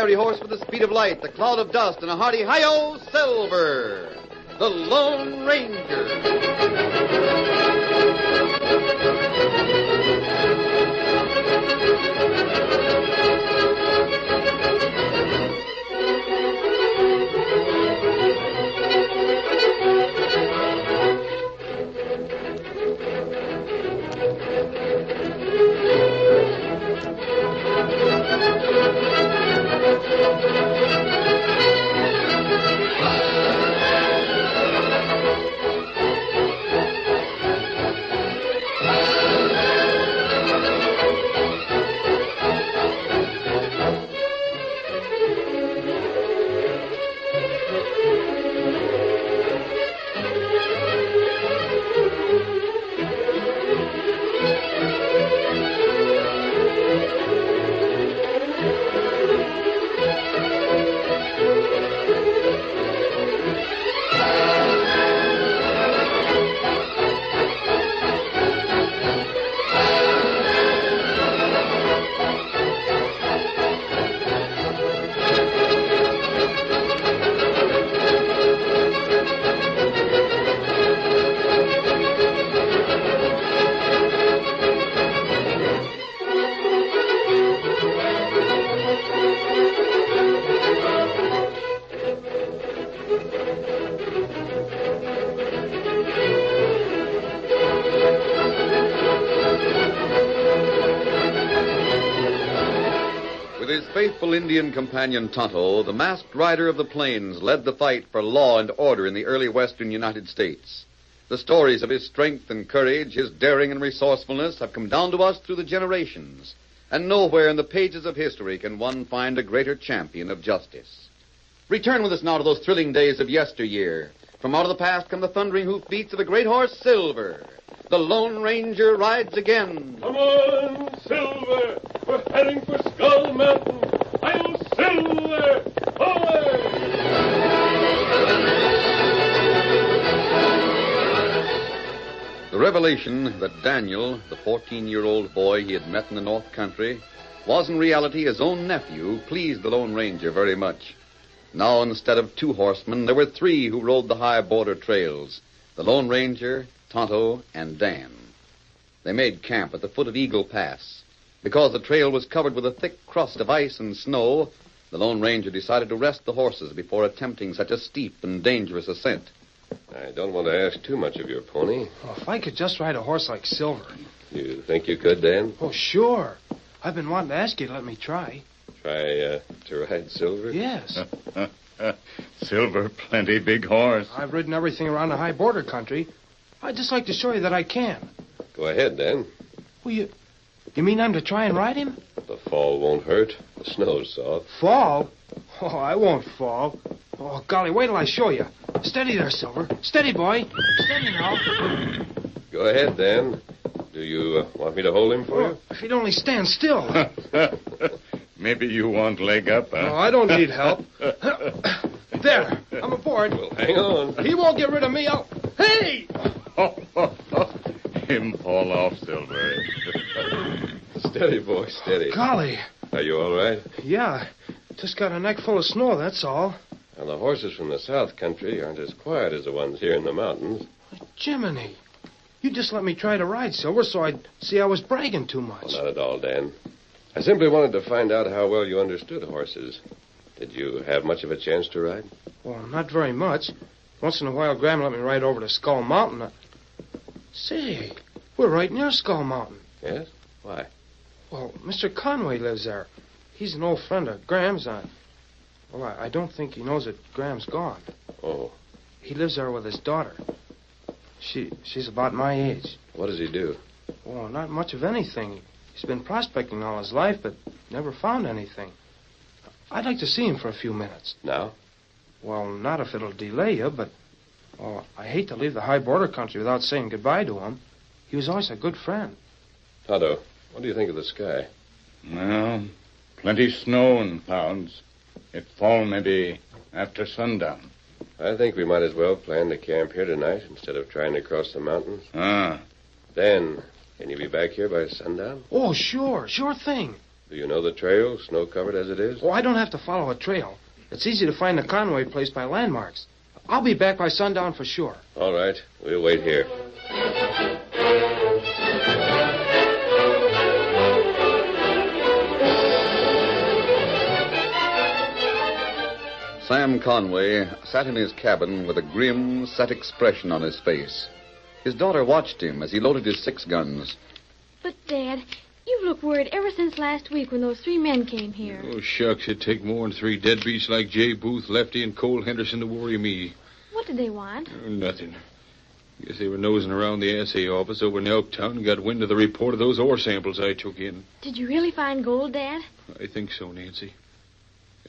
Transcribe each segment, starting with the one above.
fiery horse with the speed of light, the cloud of dust, and a hearty hi-yo, Silver, the Lone Ranger. With his faithful Indian companion Tonto, the masked rider of the plains led the fight for law and order in the early western United States. The stories of his strength and courage, his daring and resourcefulness have come down to us through the generations, and nowhere in the pages of history can one find a greater champion of justice. Return with us now to those thrilling days of yesteryear. From out of the past come the thundering hoofbeats of the great horse Silver. The Lone Ranger rides again. Come on, Silver! We're heading for Skull Mountain! I'll Silver! Away! The revelation that Daniel, the 14-year-old boy he had met in the North Country, was in reality his own nephew pleased the Lone Ranger very much. Now, instead of 2 horsemen, there were 3 who rode the high border trails: the Lone Ranger, Tonto, and Dan. They made camp at the foot of Eagle Pass. Because the trail was covered with a thick crust of ice and snow, the Lone Ranger decided to rest the horses before attempting such a steep and dangerous ascent. I don't want to ask too much of your pony. Oh, if I could just ride a horse like Silver. You think you could, Dan? Oh, sure. I've been wanting to ask you to let me try. Try to ride Silver? Yes. Silver, plenty big horse. I've ridden everything around the high border country. I'd just like to show you that I can. Go ahead, Dan. Well, you mean I'm to try and ride him? The fall won't hurt. The snow's soft. Fall? Oh, I won't fall. Oh, golly, wait till I show you. Steady there, Silver. Steady, boy. Steady now. Go ahead, Dan. Do you want me to hold him for you? If he'd only stand still. Maybe you want leg up, huh? No, I don't need help. There, I'm aboard. Well, hang on. He won't get rid of me. Hey! Him fall off, Silver. Steady, boy, steady. Golly. Are you all right? Yeah, just got a neck full of snow, that's all. Now, the horses from the South Country aren't as quiet as the ones here in the mountains. Jiminy. You just let me try to ride, Silver, so I'd see I was bragging too much. Well, not at all, Dan. I simply wanted to find out how well you understood horses. Did you have much of a chance to ride? Well, not very much. Once in a while, Graham let me ride over to Skull Mountain. Say, we're right near Skull Mountain. Yes? Why? Well, Mr. Conway lives there. He's an old friend of Graham's. I don't think he knows that Graham's gone. Oh. He lives there with his daughter. She's about my age. What does he do? Oh, not much of anything. He's been prospecting all his life, but never found anything. I'd like to see him for a few minutes. Now? Well, not if it'll delay you, but... Oh, I hate to leave the high border country without saying goodbye to him. He was always a good friend. Tonto, what do you think of the sky? Well, plenty snow in clouds. It fall maybe after sundown. I think we might as well plan to camp here tonight instead of trying to cross the mountains. Ah. Dan, can you be back here by sundown? Oh, sure thing. Do you know the trail, snow-covered as it is? Oh, I don't have to follow a trail. It's easy to find the Conway place by landmarks. I'll be back by sundown for sure. All right. We'll wait here. Sam Conway sat in his cabin with a grim, set expression on his face. His daughter watched him as he loaded his 6 guns. But, Dad, you've looked worried ever since last week when those 3 men came here. Oh, shucks, it'd take more than 3 deadbeats like Jay Booth, Lefty, and Cole Henderson to worry me. What did they want? Oh, nothing. Guess they were nosing around the assay office over in Elktown and got wind of the report of those ore samples I took in. Did you really find gold, Dad? I think so, Nancy.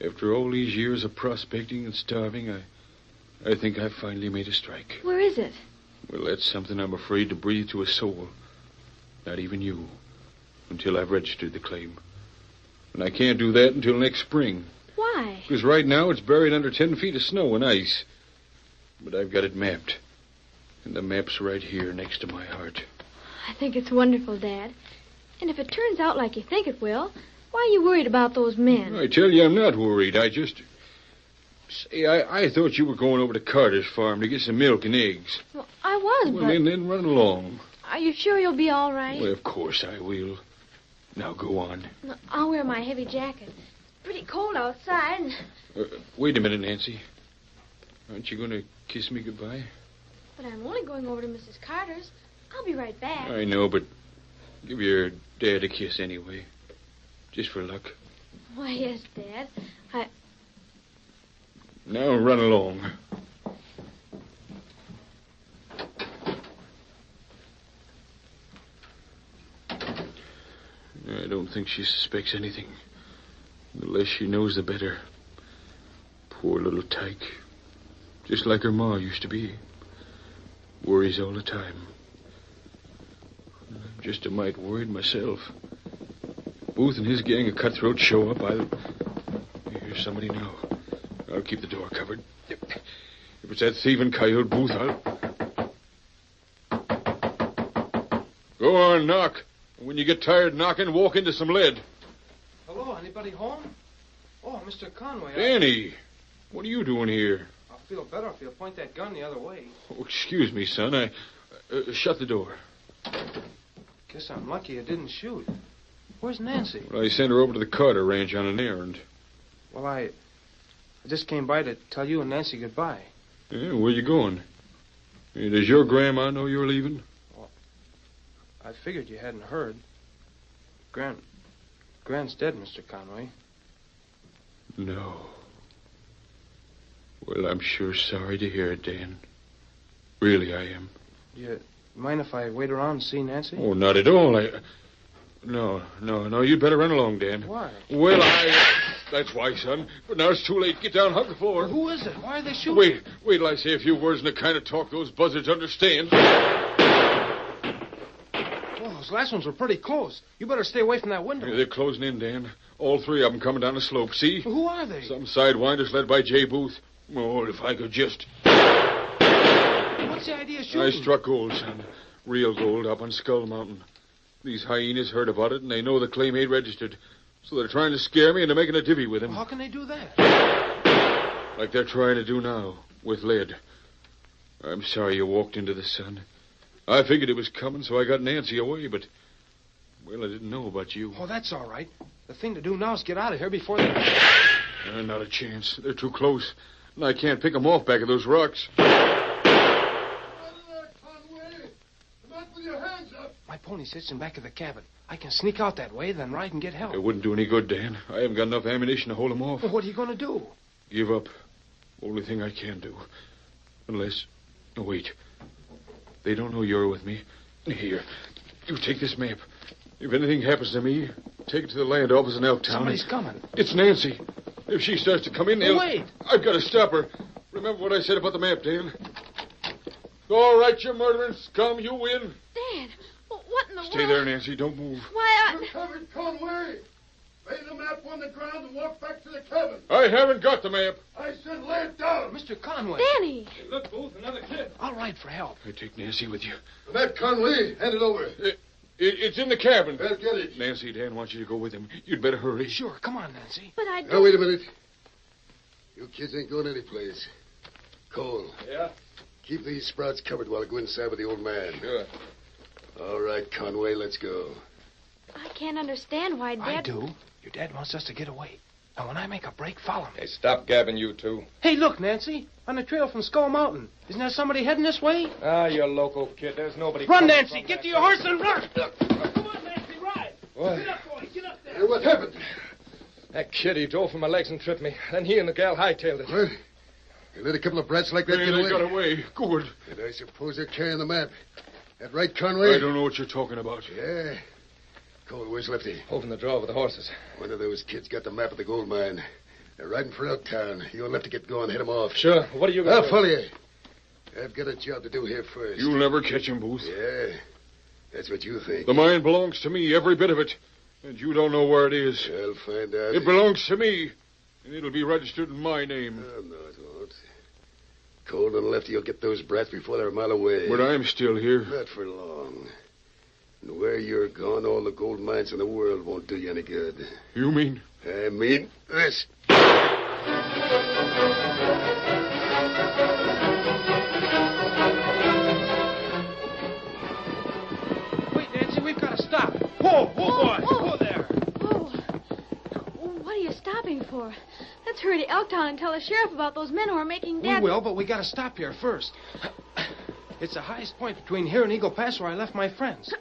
After all these years of prospecting and starving, I think I've finally made a strike. Where is it? Well, that's something I'm afraid to breathe to a soul. Not even you. Until I've registered the claim. And I can't do that until next spring. Why? Because right now it's buried under 10 feet of snow and ice. But I've got it mapped. And the map's right here next to my heart. I think it's wonderful, Dad. And if it turns out like you think it will, why are you worried about those men? I tell you, I'm not worried. I just... Say, I thought you were going over to Carter's farm to get some milk and eggs. Well, I was, Well, but... then run along. Are you sure you'll be all right? Well, of course I will. Now go on. No, I'll wear my heavy jacket. It's pretty cold outside. And... Wait a minute, Nancy. Aren't you going to kiss me goodbye? But I'm only going over to Mrs. Carter's. I'll be right back. I know, but give your dad a kiss anyway. Just for luck. Why, yes, Dad. Now run along. I don't think she suspects anything. The less she knows, the better. Poor little tyke. Just like her ma used to be. Worries all the time. I'm just a mite worried myself. Booth and his gang of cutthroats show up, Here's somebody now. I'll keep the door covered. If it's that thieving coyote Booth, Go on, knock. When you get tired knocking, walk into some lead. Hello, anybody home? Oh, Mr. Conway. Danny, what are you doing here? I'll feel better if you'll point that gun the other way. Oh, excuse me, son. Shut the door. Guess I'm lucky you didn't shoot. Where's Nancy? Well, I sent her over to the Carter Ranch on an errand. Well, I just came by to tell you and Nancy goodbye. Yeah, where you going? Does your grandma know you're leaving? Well, I figured you hadn't heard. Gran's dead, Mr. Conway. No. Well, I'm sure sorry to hear it, Dan. Really, I am. You mind if I wait around and see Nancy? Oh, not at all. No. You'd better run along, Dan. Why? Well, That's why, son. But now it's too late. Get down, hug the floor. Well, who is it? Why are they shooting? Wait till I say a few words in the kind of talk those buzzards understand. Well, those last ones were pretty close. You better stay away from that window. They're closing in, Dan. All 3 of them coming down the slope. See? Well, who are they? Some sidewinders led by Jay Booth. Oh, if I could just... What's the idea of shooting? I struck gold, son. Real gold up on Skull Mountain. These hyenas heard about it, and they know the claim ain't registered. So they're trying to scare me into making a divvy with him. Well, how can they do that? Like they're trying to do now, with lead. I'm sorry you walked into the sun. I figured it was coming, so I got Nancy away, but... Well, I didn't know about you. Oh, that's all right. The thing to do now is get out of here before they... Not a chance. They're too close. And I can't pick them off back of those rocks. My pony's hitched in back of the cabin. I can sneak out that way, then ride and get help. It wouldn't do any good, Dan. I haven't got enough ammunition to hold them off. Well, what are you going to do? Give up. Only thing I can do. Unless... Oh, wait. They don't know you're with me. Here. You take this map. If anything happens to me, take it to the land office in Elktown. Somebody's coming. It's Nancy. If she starts to come in, they'll... Wait. I've got to stop her. Remember what I said about the map, Dan? All right, you murdering scum. You win. Dad, what in the world? Stay there, Nancy. Don't move. Why, You're covered, Conway. Lay the map on the ground and walk back to the cabin. I haven't got the map. I said lay it down. Mr. Conway. Danny. Hey, look, Booth, another kid. I'll ride for help. I take Nancy with you. The map, Conway. Hand it over. It's in the cabin. I'll get it. Nancy, Dan wants you to go with him. You'd better hurry. Sure, come on, Nancy. But I don't... Now, wait a minute. You kids ain't going anyplace. Cole. Yeah? Keep these sprouts covered while I go inside with the old man. Sure. All right, Conway, let's go. I can't understand why Dad... I do. Your dad wants us to get away. Now, when I make a break, follow me. Hey, stop gabbing, you two. Hey, look, Nancy. On the trail from Skull Mountain. Isn't there somebody heading this way? Ah, you local kid. There's nobody... Run, coming Nancy. from Get that to your way. horse and run. Come on, Nancy, ride. What? Get up, boy. Get up there. Hey, what happened? That kid, he drove for my legs and tripped me. Then he and the gal hightailed it. What? You let a couple of brats like that They get away? got away. Good. And I suppose they're carrying the map. That right, Conway? I don't know what you're talking about. Yeah. Cole, where's Lefty? Over in the draw with the horses. One of those kids got the map of the gold mine. They're riding for Elktown. You and Lefty get going. Head them off. Sure. What are you going I'll to do? follow you. I've got a job to do here first. You'll never catch him, Booth. Yeah. That's what you think. The mine belongs to me, every bit of it. And you don't know where it is. I'll find out. It belongs to me. And it'll be registered in my name. Oh, no, it won't. Cole and Lefty will get those brats before they're a mile away. But I'm still here. Not for long. And where you're gone, all the gold mines in the world won't do you any good. You mean? I mean this. Wait, Nancy, we've got to stop. Whoa, boy. Whoa there. Oh. What are you stopping for? Let's hurry to Elktown and tell the sheriff about those men who are making Dad... We will, but we got to stop here first. It's the highest point between here and Eagle Pass where I left my friends.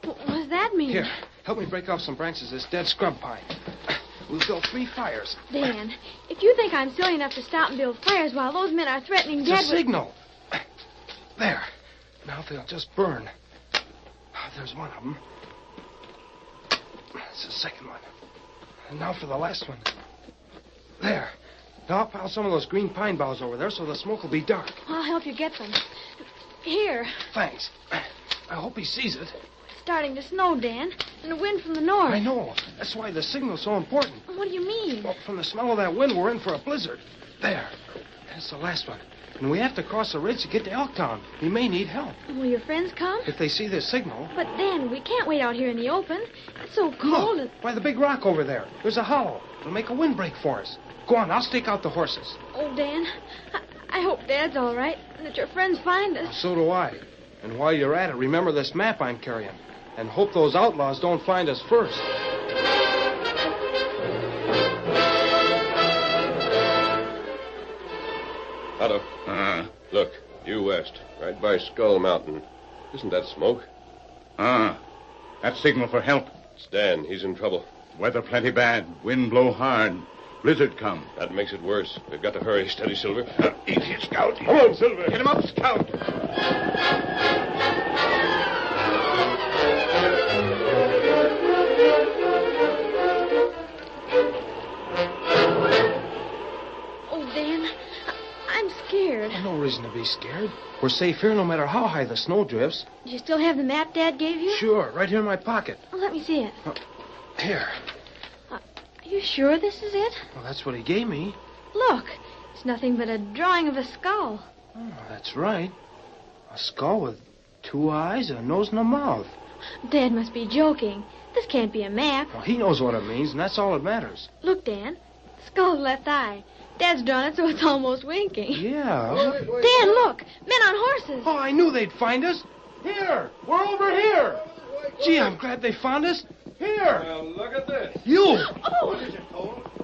What does that mean? Here, help me break off some branches of this dead scrub pine. We'll build 3 fires. Dan, if you think I'm silly enough to stop and build fires while those men are threatening It's Dad a signal. There. Now they'll just burn. There's one of them. That's the second one. And now for the last one. There. Now I'll pile some of those green pine boughs over there so the smoke will be dark. I'll help you get them. Here. Thanks. I hope he sees it. It's starting to snow, Dan, and the wind from the north. I know. That's why the signal's so important. What do you mean? Well, from the smell of that wind, we're in for a blizzard. There. That's the last one. And we have to cross the ridge to get to Elktown. We may need help. Will your friends come? If they see this signal... But, Dan, we can't wait out here in the open. It's so cold. Look, by the big rock over there. There's a hollow. It'll make a windbreak for us. Go on, I'll stake out the horses. Oh, Dan, I hope Dad's all right, and that your friends find us. So do I. And while you're at it, remember this map I'm carrying. And hope those outlaws don't find us first. Otto. Look, due west, right by Skull Mountain. Isn't that smoke? That's signal for help. It's Dan. He's in trouble. Weather plenty bad. Wind blow hard. Blizzard come. That makes it worse. We've got to hurry. Steady, Silver. Easy, Scout. Come on, Silver. Get him up, Scout. Oh, Dan, I'm scared. No reason to be scared. We're safe here no matter how high the snow drifts. Do you still have the map Dad gave you? Sure, right here in my pocket. Well, let me see it. Here. Are you sure this is it? Well, that's what he gave me. Look, it's nothing but a drawing of a skull. Oh, that's right. A skull with 2 eyes, a nose, and a mouth. Dad must be joking. This can't be a map. Well, he knows what it means, and that's all that matters. Look, Dan. Skull's left eye. Dad's drawn it so it's almost winking. Yeah. Dan, look. Men on horses. Oh, I knew they'd find us. Here. We're over here. Gee, I'm glad they found us. Here. Well, look at this. You. Oh,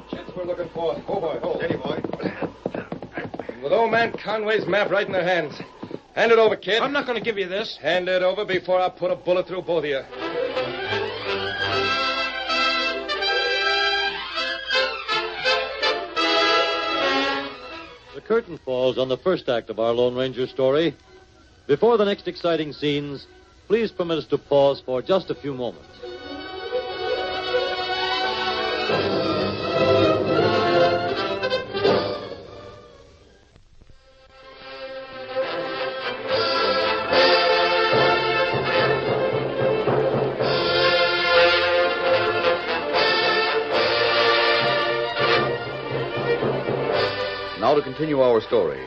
Kids we're looking for. Oh, boy, hold. Steady, boy. With old man Conway's map right in their hands. Hand it over, kid. I'm not going to give you this. Hand it over before I put a bullet through both of you. The curtain falls on the first act of our Lone Ranger story. Before the next exciting scenes, please permit us to pause for just a few moments. Now to continue our story.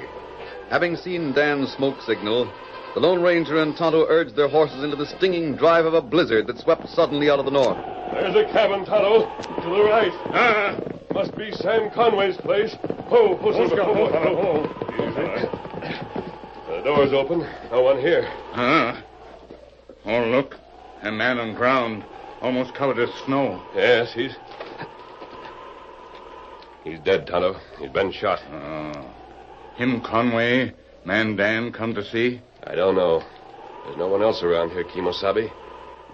Having seen Dan's smoke signal, The Lone Ranger and Tonto urged their horses into the stinging drive of a blizzard that swept suddenly out of the north. There's a cabin, Tonto. To the right. Must be Sam Conway's place. Ho, Silver. Ho. The door's open. No one here. Oh, look. A man on ground, almost covered with snow. Yes, he's dead, Tonto. He's been shot. Him Conway, man Dan come to see? I don't know. There's no one else around here, Kimosabe.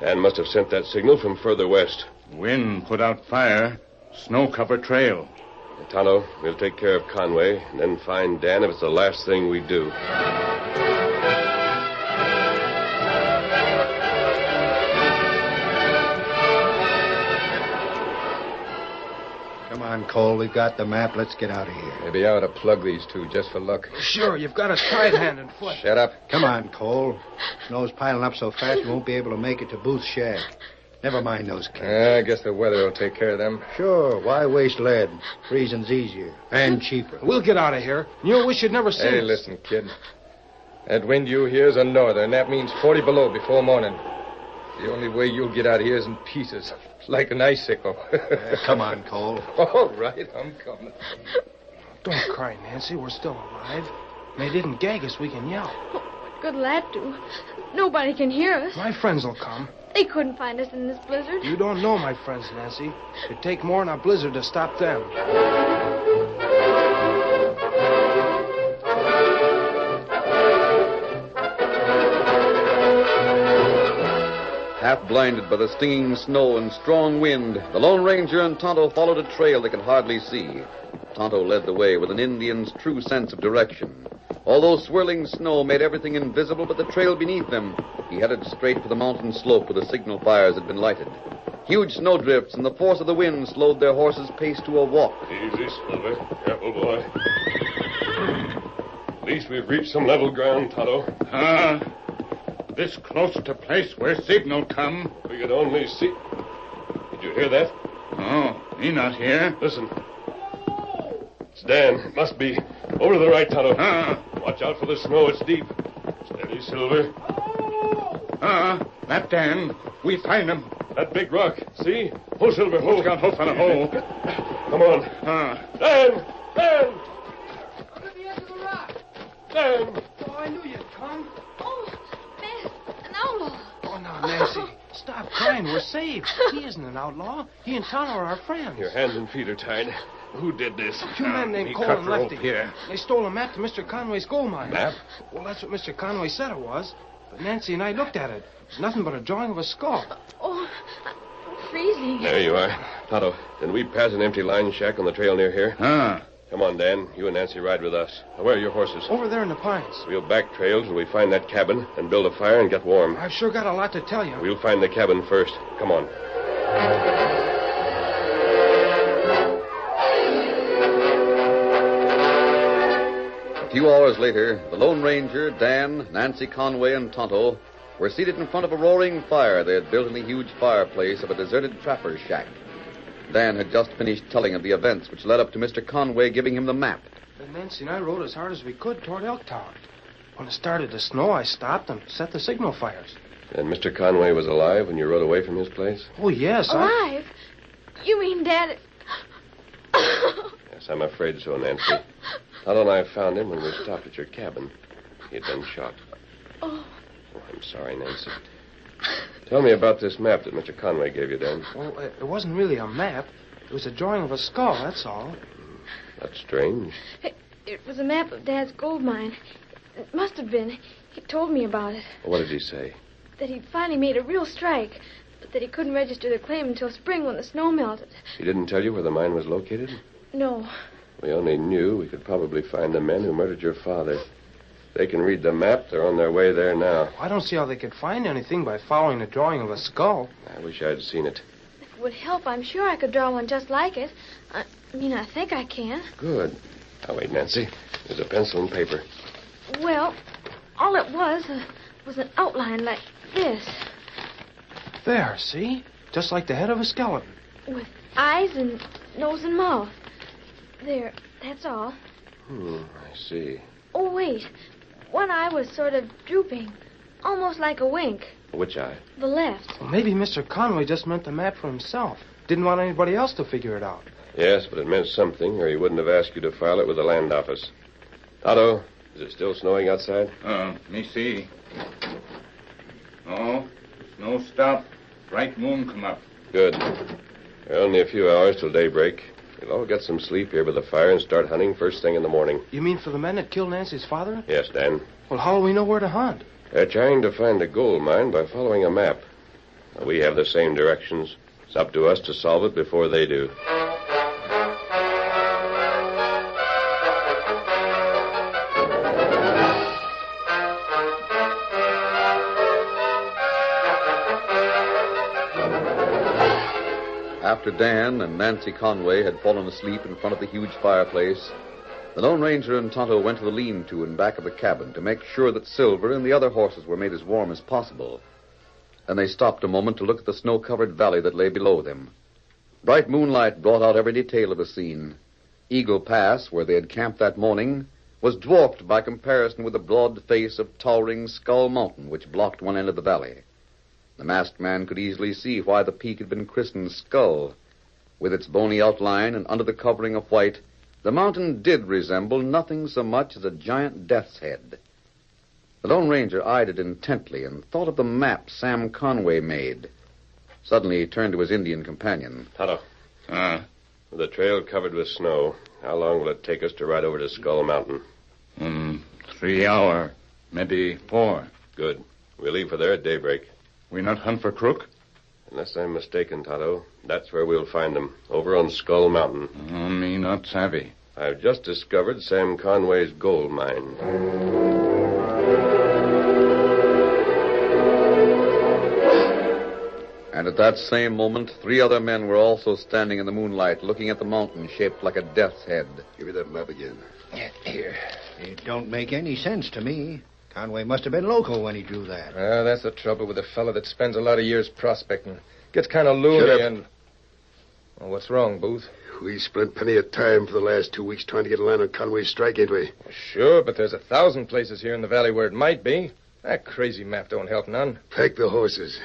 Dan must have sent that signal from further west. Wind put out fire. Snow-covered trail. Tonto, we'll take care of Conway and then find Dan if it's the last thing we do. Come on, Cole. We've got the map. Let's get out of here. Maybe I ought to plug these two just for luck. Sure, you've got us tied hand and foot. Shut up. Come on, Cole. Snow's piling up so fast we won't be able to make it to Booth's shack. Never mind those kids. I guess the weather will take care of them. Sure. Why waste lead? Freezing's easier and cheaper. We'll get out of here. You'll wish you'd never seen Hey, us. listen, kid. That wind you hear is a norther, and that means 40 below before morning. The only way you'll get out of here is in pieces, like an icicle. Come on, Cole. All right, I'm coming. Don't cry, Nancy. We're still alive. They didn't gag us. We can yell. What good'll that do? Nobody can hear us. My friends will come. They couldn't find us in this blizzard. You don't know my friends, Nancy. It'd take more than a blizzard to stop them. Half blinded by the stinging snow and strong wind, the Lone Ranger and Tonto followed a trail they could hardly see. Tonto led the way with an Indian's true sense of direction. Although swirling snow made everything invisible but the trail beneath them, he headed straight for the mountain slope where the signal fires had been lighted. Huge snowdrifts and the force of the wind slowed their horses' pace to a walk. Easy, Silver. Careful, boy. At least we've reached some level ground, Tonto. This close to place where signal come. We could only see... Did you hear that? Oh, he not here. Listen. It's Dan. It must be. Over to the right, Tonto. Watch out for the snow. It's deep. Steady, Silver. That Dan. We find him. That big rock. See? Ho, Silver, ho. Got ho, fella, ho. Come on. Dan! Dan! Under the edge of the rock. Dan! Oh, I knew you'd come. Oh, man, an outlaw. Oh, now, Nancy, stop crying. We're saved. He isn't an outlaw. He and Tonto are our friends. Your hands and feet are tied. Who did this? Two men named Cole and Lefty. They stole a map to Mr. Conway's gold mine. Map? Well, that's what Mr. Conway said it was. But Nancy and I looked at it. It's nothing but a drawing of a skull. Oh, I'm freezing. There you are. Tonto, did we pass an empty line shack on the trail near here? Come on, Dan. You and Nancy ride with us. Now, where are your horses? Over there in the pines. We'll back trail till we find that cabin and build a fire and get warm. I've sure got a lot to tell you. We'll find the cabin first. Come on. A few hours later, the Lone Ranger, Dan, Nancy Conway, and Tonto were seated in front of a roaring fire they had built in the huge fireplace of a deserted trapper's shack. Dan had just finished telling of the events which led up to Mr. Conway giving him the map. And Nancy and I rode as hard as we could toward Elktown. When it started to snow, I stopped and set the signal fires. And Mr. Conway was alive when you rode away from his place? Oh, yes. Alive? You mean Dad... Yes, I'm afraid so, Nancy. Todd and I found him when we stopped at your cabin. He had been shot. Oh. I'm sorry, Nancy. Tell me about this map that Mr. Conway gave you, Dan. Well, it wasn't really a map. It was a drawing of a skull, that's all. That's strange. It was a map of Dad's gold mine. It must have been. He told me about it. What did he say? That he'd finally made a real strike, but that he couldn't register the claim until spring when the snow melted. He didn't tell you where the mine was located? No. We only knew we could probably find the men who murdered your father. They can read the map. They're on their way there now. I don't see how they could find anything by following the drawing of a skull. I wish I'd seen it. If it would help, I'm sure I could draw one just like it. I think I can. Good. Now, wait, Nancy. There's a pencil and paper. Well, all it was an outline like this. There, see? Just like the head of a skeleton. With eyes and nose and mouth. There, that's all. I see. Oh, wait. one eye was sort of drooping, almost like a wink. Which eye? The left. Well, maybe Mr. Conway just meant the map for himself. Didn't want anybody else to figure it out. Yes, but it meant something, or he wouldn't have asked you to file it with the land office. Otto, is it still snowing outside? Me see. No, snow stop. Bright moon come up. Good. There are only a few hours till daybreak. We'll all get some sleep here by the fire and start hunting first thing in the morning. You mean for the men that killed Nancy's father? Yes, Dan. Well, how will we know where to hunt? They're trying to find a gold mine by following a map. We have the same directions. It's up to us to solve it before they do. After Dan and Nancy Conway had fallen asleep in front of the huge fireplace, the Lone Ranger and Tonto went to the lean-to in back of the cabin to make sure that Silver and the other horses were made as warm as possible. Then they stopped a moment to look at the snow-covered valley that lay below them. Bright moonlight brought out every detail of the scene. Eagle Pass, where they had camped that morning, was dwarfed by comparison with the broad face of towering Skull Mountain, which blocked one end of the valley. The masked man could easily see why the peak had been christened Skull. With its bony outline and under the covering of white, the mountain did resemble nothing so much as a giant death's head. The Lone Ranger eyed it intently and thought of the map Sam Conway made. Suddenly he turned to his Indian companion. Tonto. With the trail covered with snow, how long will it take us to ride over to Skull Mountain? 3 hours, maybe 4. Good. We'll leave for there at daybreak. We not hunt for crook? Unless I'm mistaken, Tonto, that's where we'll find them, over on Skull Mountain. Me not savvy. I've just discovered Sam Conway's gold mine. And at that same moment, 3 other men were also standing in the moonlight, looking at the mountain shaped like a death's head. Give me that map again. Here. It don't make any sense to me. Conway must have been local when he drew that. That's the trouble with a fella that spends a lot of years prospecting. Gets kind of loony Shut up. and... Well, what's wrong, Booth? We spent plenty of time for the last 2 weeks trying to get a line on Conway's strike, ain't we? Sure, but there's 1,000 places here in the valley where it might be. That crazy map don't help none. Pack the horses.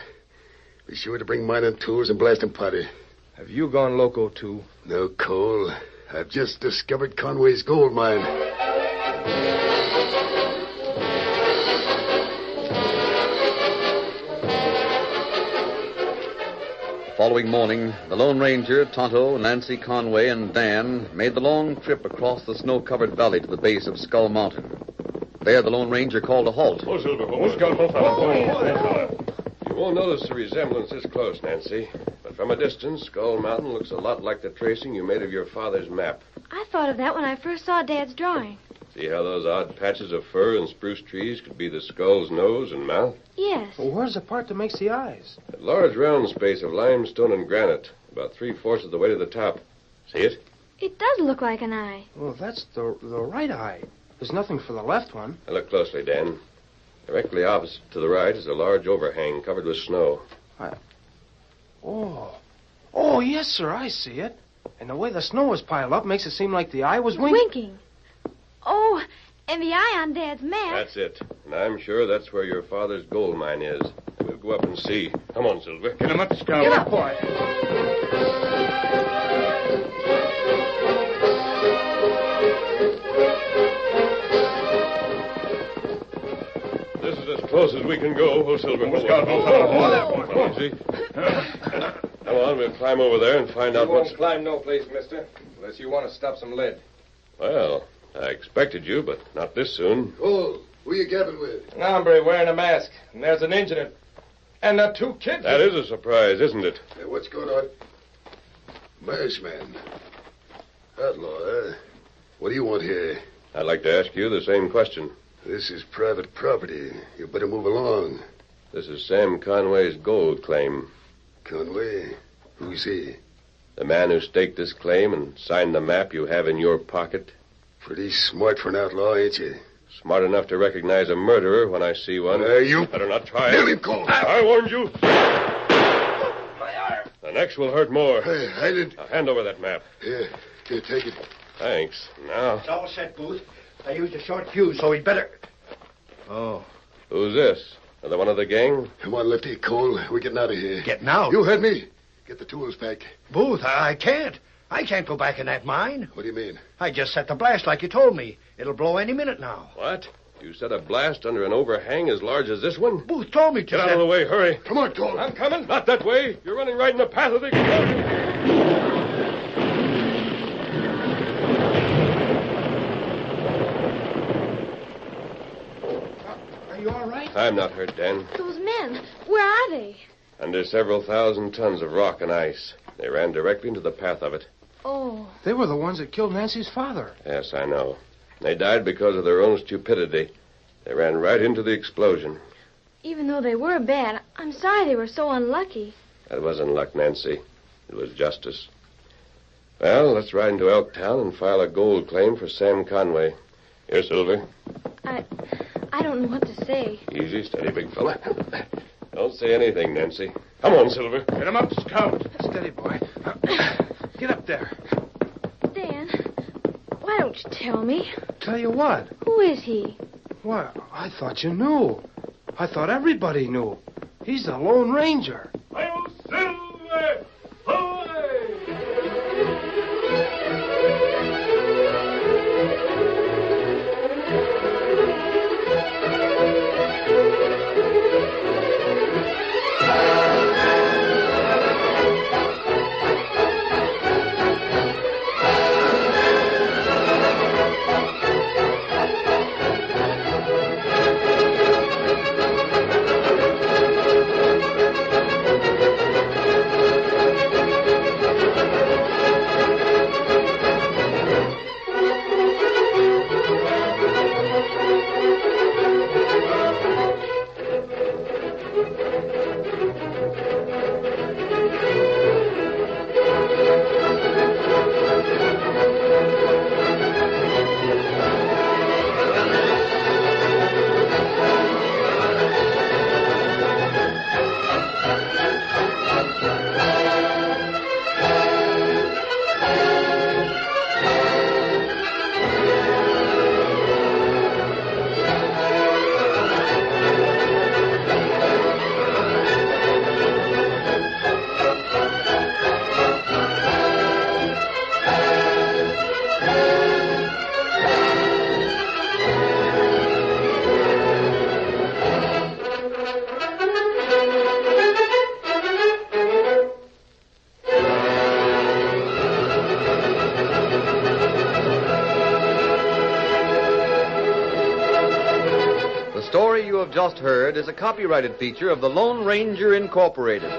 Be sure to bring mining tools and blasting potty. Have you gone loco, too? No, Cole. I've just discovered Conway's gold mine. The following morning, the Lone Ranger, Tonto, Nancy Conway, and Dan made the long trip across the snow-covered valley to the base of Skull Mountain. There, the Lone Ranger called a halt. Oh, Silver. You won't notice the resemblance this close, Nancy. But from a distance, Skull Mountain looks a lot like the tracing you made of your father's map. I thought of that when I first saw Dad's drawing. See how those odd patches of fir and spruce trees could be the skull's nose and mouth? Yes. Well, where's the part that makes the eyes? A large round space of limestone and granite, about 3/4 of the way to the top. See it? It does look like an eye. Well, that's the right eye. There's nothing for the left one. Now look closely, Dan. Directly opposite to the right is a large overhang covered with snow. Oh, yes, sir, I see it. And the way the snow was piled up makes it seem like the eye was winking. Oh, and the eye on Dad's map. That's it. And I'm sure that's where your father's gold mine is. We'll go up and see. Come on, Silver. Get him up, Scout. Get up, boy. This is as close as we can go. Oh, Silver. Easy. Come on, we'll climb over there and find out You won't climb no place, mister, unless you want to stop some lead. Well, I expected you, but not this soon. Cole, who you gabbing with? An hombre wearing a mask, and there's an Injun, and the 2 kids. That is a surprise, isn't it? Hey, what's going on? Masked man. Outlaw, huh? What do you want here? I'd like to ask you the same question. This is private property. You better move along. This is Sam Conway's gold claim. Conway? Who's he? The man who staked this claim and signed the map you have in your pocket. Pretty smart for an outlaw, ain't you? Smart enough to recognize a murderer when I see one. You... Better not try Kill it. him, Cole. I warned you. My arm. The next will hurt more. Hey, I didn't... Now hand over that map. Here, take it. Thanks. Now... It's all set, Booth. I used a short fuse, so we'd better... Oh. Who's this? Another one of the gang? Come on, Lefty. Cole, we're getting out of here. Getting out? You heard me. Get the tools packed. Booth, I can't. I can't go back in that mine. What do you mean? I just set the blast like you told me. It'll blow any minute now. What? You set a blast under an overhang as large as this one? Booth told me to. Get out of the way, hurry. Come on, Cole. I'm coming. Not that way. You're running right in the path of the explosion. Are you all right? I'm not hurt, Dan. Those men, where are they? Under several thousand tons of rock and ice. They ran directly into the path of it. Oh. They were the ones that killed Nancy's father. Yes, I know. They died because of their own stupidity. They ran right into the explosion. Even though they were bad, I'm sorry they were so unlucky. That wasn't luck, Nancy. It was justice. Well, let's ride into Elktown and file a gold claim for Sam Conway. Here, Silver. I don't know what to say. Easy, steady, big fella. Don't say anything, Nancy. Come on, Silver. Get him up, Scout. Steady, boy. Get up there. Dan, why don't you tell me? Tell you what? Who is he? Well, I thought you knew. I thought everybody knew. He's the Lone Ranger. Hi-yo, Silver! The story you have just heard is a copyrighted feature of the Lone Ranger Incorporated.